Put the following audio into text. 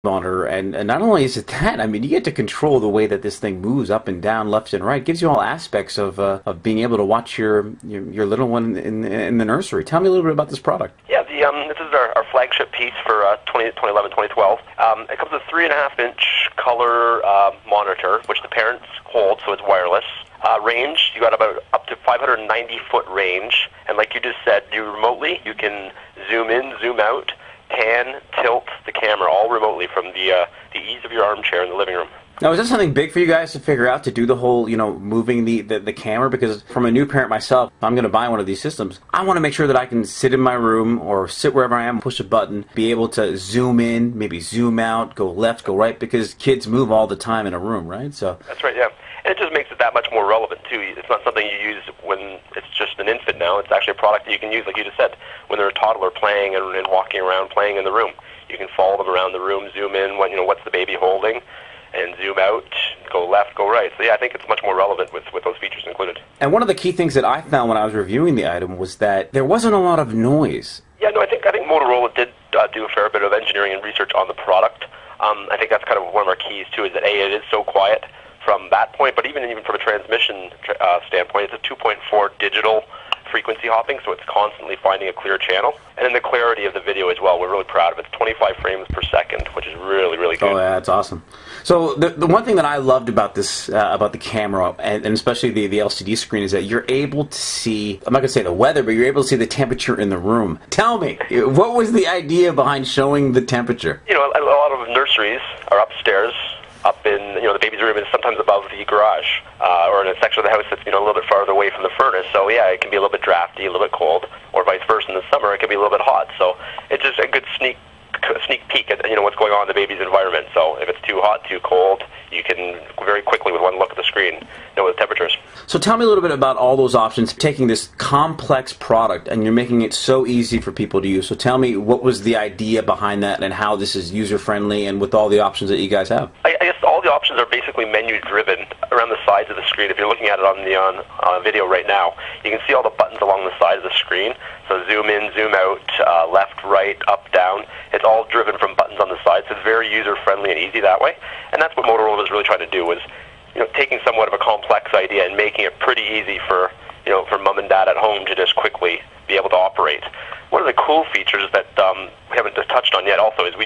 monitor, and not only is it that, I mean, you get to control the way that this thing moves up and down, left and right. It gives you all aspects of being able to watch your little one in the nursery. Tell me a little bit about this product. Yeah, this is our flagship piece for 2011, 2012. It comes with a 3.5-inch color monitor, which the parents hold, so it's wireless. Range, you got about up to 590-foot range, and like you just said, you can zoom in, zoom out, pan, tilt the camera all remotely from the ease of your armchair in the living room. Now, is that something big for you guys to figure out, to do the whole, moving the camera? Because from a new parent myself, if I'm going to buy one of these systems, I want to make sure that I can sit in my room or sit wherever I am, push a button, be able to zoom in, maybe zoom out, go left, go right, because kids move all the time in a room, right? So that's right, yeah. And it just makes it that much more relevant, too. It's not something you use when it's just an infant now. It's actually a product that you can use, like you just said, when they're a toddler playing and walking around, playing in the room. You can follow them around the room, zoom in, what's the baby holding, and zoom out, go left, go right. So yeah, I think it's much more relevant with those features included. And one of the key things that I found when I was reviewing the item was that there wasn't a lot of noise. Yeah, no, I think Motorola did do a fair bit of engineering and research on the product. I think that's kind of one of our keys, too, is that, A, it is so quiet from that point, but even from a transmission standpoint, it's a 2.4 digital frequency hopping, so it's constantly finding a clear channel. And then the clarity of the video as well, we're really proud of it. It's 25 frames per second, which is really, really good. Oh, yeah, that's awesome. So the one thing that I loved about this, about the camera, and especially the LCD screen, is that you're able to see, I'm not going to say the weather, but you're able to see the temperature in the room. Tell me, what was the idea behind showing the temperature? A lot of nurseries are upstairs, up in, the baby's room is sometimes above the garage, or in a section of the house that's, a little bit farther away from the furnace. So yeah, it can be a little bit drafty, a little bit cold, or vice versa in the summer, it can be a little bit hot. So it's just a good sneak peek at, what's going on in the baby's environment. So if it's too hot, too cold, you can very quickly, with one look at the screen, know what the temperature is. So tell me a little bit about all those options, taking this complex product and you're making it so easy for people to use. So tell me, what was the idea behind that and how this is user-friendly and with all the options that you guys have? I guess all the options are basically menu-driven around the sides of the screen. If you're looking at it on video right now, you can see all the buttons along the side of the screen. So zoom in, zoom out, left, right, up, down. It's all driven from buttons on the side, so it's very user-friendly and easy that way. And that's what Motorola was really trying to do, was taking somewhat of a complex idea and making it pretty easy for mom and dad at home to just quickly be able to operate. One of the cool features that we haven't touched on yet also is we